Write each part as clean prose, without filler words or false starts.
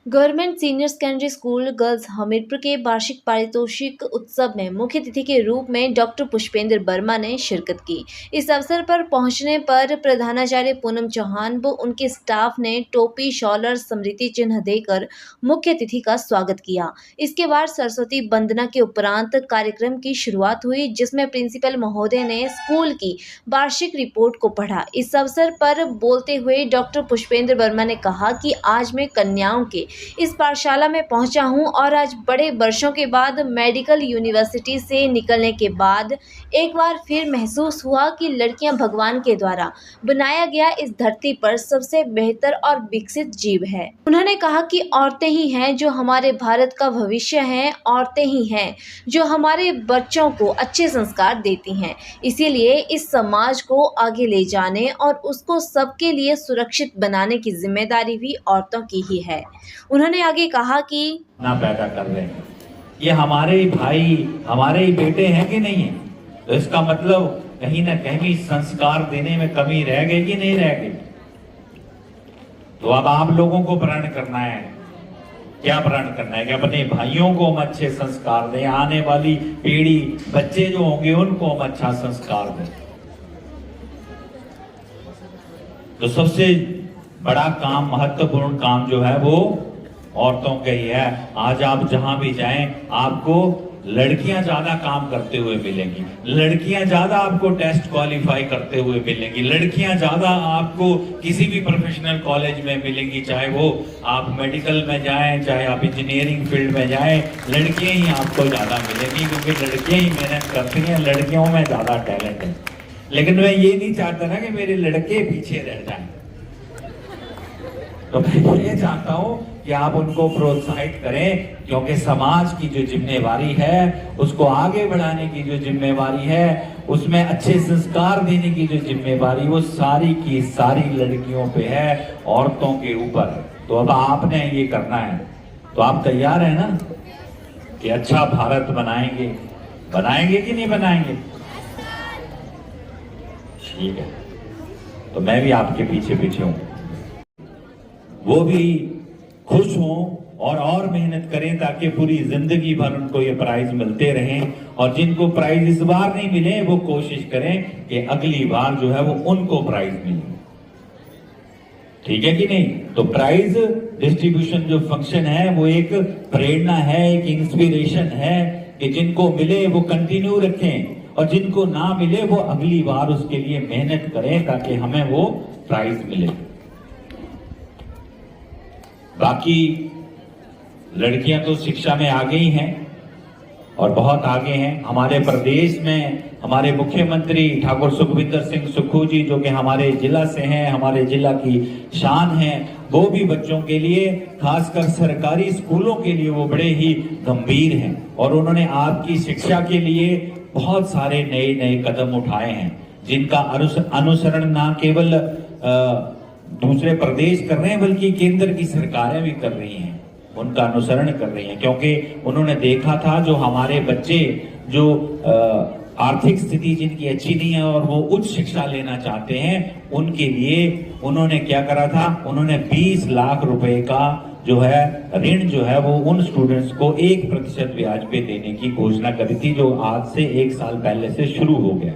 Government senior secondary school girls Hamirpur के वार्षिक पारितोषिक उत्सव में मुख्य अतिथि के रूप में डॉक्टर पुष्पेंद्र वर्मा ने शिरकत की। इस अवसर पर पहुंचने पर प्रधानाचार्य पूनम चौहान व उनके स्टाफ ने टोपी, शॉल और स्मृति चिन्ह देकर मुख्य अतिथि का स्वागत किया। इसके बाद सरस्वती वंदना के उपरांत कार्यक्रम की शुरुआत हुई, जिसमें प्रिंसिपल महोदय ने स्कूल की वार्षिक रिपोर्ट को पढ़ा। इस अवसर पर बोलते हुए डॉक्टर पुष्पेंद्र वर्मा ने कहा कि आज मैं कन्याओं के इस पाठशाला में पहुंचा हूं और आज बड़े वर्षों के बाद मेडिकल यूनिवर्सिटी से निकलने के बाद एक बार फिर महसूस हुआ कि लड़कियां भगवान के द्वारा बनाया गया इस धरती पर सबसे बेहतर और विकसित जीव है। उन्होंने कहा कि औरतें ही हैं जो हमारे भारत का भविष्य हैं, औरतें ही हैं जो हमारे बच्चों को अच्छे संस्कार देती हैं। इसीलिए इस समाज को आगे ले जाने और उसको सबके लिए सुरक्षित बनाने की जिम्मेदारी भी औरतों की ही है। उन्होंने आगे कहा कि ना पैदा कर रहे हैं, ये हमारे ही भाई, हमारे ही बेटे हैं कि नहीं है, तो इसका मतलब कहीं ना कहीं संस्कार देने में कमी रह गई कि नहीं रह गई। तो अब आप लोगों को प्रण करना है, क्या प्रण करना है कि अपने भाइयों को हम अच्छे संस्कार दें, आने वाली पीढ़ी बच्चे जो होंगे उनको हम अच्छा संस्कार दें। तो सबसे बड़ा काम, महत्वपूर्ण काम जो है वो औरतों का ही है। आज आप जहां भी जाएं, आपको लड़कियां ज्यादा काम करते हुए मिलेंगी, लड़कियां ज्यादा आपको टेस्ट क्वालिफाई करते हुए मिलेंगी, लड़कियां ज्यादा आपको किसी भी प्रोफेशनल कॉलेज में मिलेंगी, चाहे वो आप मेडिकल में जाएं, चाहे आप इंजीनियरिंग फील्ड में जाएं, लड़कियां ही आपको ज्यादा मिलेंगी, क्योंकि लड़कियां ही मेहनत करती हैं, लड़कियों में ज्यादा टैलेंट है। लेकिन मैं ये नहीं चाहता ना कि मेरे लड़के पीछे रह जाएं, तो मैं ये चाहता हूं कि आप उनको प्रोत्साहित करें, क्योंकि समाज की जो जिम्मेवारी है, उसको आगे बढ़ाने की जो जिम्मेवारी है, उसमें अच्छे संस्कार देने की जो जिम्मेवारी, वो सारी की सारी लड़कियों पे है, औरतों के ऊपर। तो अब आपने ये करना है, तो आप तैयार हैं ना कि अच्छा भारत बनाएंगे, बनाएंगे कि नहीं बनाएंगे? ठीक है, तो मैं भी आपके पीछे पीछे हूं, वो भी खुश हों और मेहनत करें ताकि पूरी जिंदगी भर उनको ये प्राइज मिलते रहें। और जिनको प्राइज इस बार नहीं मिले, वो कोशिश करें कि अगली बार जो है वो उनको प्राइज मिले। ठीक है कि नहीं? तो प्राइज डिस्ट्रीब्यूशन जो फंक्शन है वो एक प्रेरणा है, एक इंस्पिरेशन है कि जिनको मिले वो कंटिन्यू रखें, और जिनको ना मिले वो अगली बार उसके लिए मेहनत करें ताकि हमें वो प्राइज मिले। बाकी लड़कियां तो शिक्षा में आगे ही हैं और बहुत आगे हैं। हमारे प्रदेश में हमारे मुख्यमंत्री ठाकुर सुखविंदर सिंह सुक्खू जी, जो कि हमारे जिला से हैं, हमारे जिला की शान हैं, वो भी बच्चों के लिए, खासकर सरकारी स्कूलों के लिए वो बड़े ही गंभीर हैं, और उन्होंने आपकी शिक्षा के लिए बहुत सारे नए नए कदम उठाए हैं, जिनका अनुसरण ना केवल दूसरे प्रदेश कर रहे हैं, बल्कि केंद्र की सरकारें भी कर रही हैं, उनका अनुसरण कर रही हैं। क्योंकि उन्होंने देखा था जो हमारे बच्चे जो आर्थिक स्थिति जिनकी अच्छी नहीं है और वो उच्च शिक्षा लेना चाहते हैं, उनके लिए उन्होंने क्या करा था, उन्होंने 20 लाख रुपए का जो है ऋण जो है वो उन स्टूडेंट्स को 1% ब्याज पे देने की घोषणा करी थी, जो आज से 1 साल पहले से शुरू हो गया।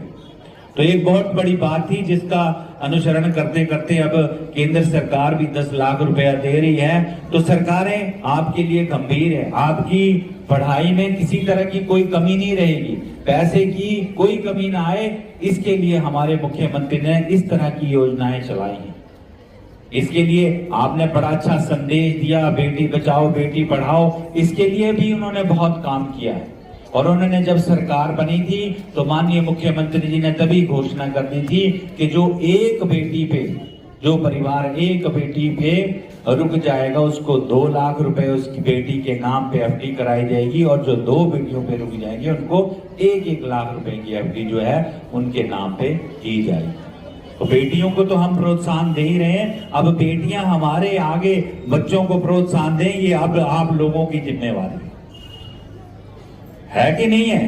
तो एक बहुत बड़ी बात थी, जिसका अनुसरण करते करते अब केंद्र सरकार भी 10 लाख रुपया दे रही है। तो सरकारें आपके लिए गंभीर है, आपकी पढ़ाई में किसी तरह की कोई कमी नहीं रहेगी, पैसे की कोई कमी ना आए, इसके लिए हमारे मुख्यमंत्री ने इस तरह की योजनाएं चलाई हैं। इसके लिए आपने बड़ा अच्छा संदेश दिया, बेटी बचाओ बेटी पढ़ाओ, इसके लिए भी उन्होंने बहुत काम किया है। और उन्होंने जब सरकार बनी थी तो माननीय मुख्यमंत्री जी ने तभी घोषणा कर दी थी कि जो एक बेटी पे, जो परिवार एक बेटी पे रुक जाएगा, उसको 2 लाख रुपए उसकी बेटी के नाम पे एफडी कराई जाएगी, और जो 2 बेटियों पे रुक जाएंगे उनको 1-1 लाख रुपए की एफडी जो है उनके नाम पे की जाएगी। तो बेटियों को तो हम प्रोत्साहन दे ही रहे हैं, अब बेटियां हमारे आगे बच्चों को प्रोत्साहन दें, ये अब आप लोगों की जिम्मेवारी है कि नहीं है?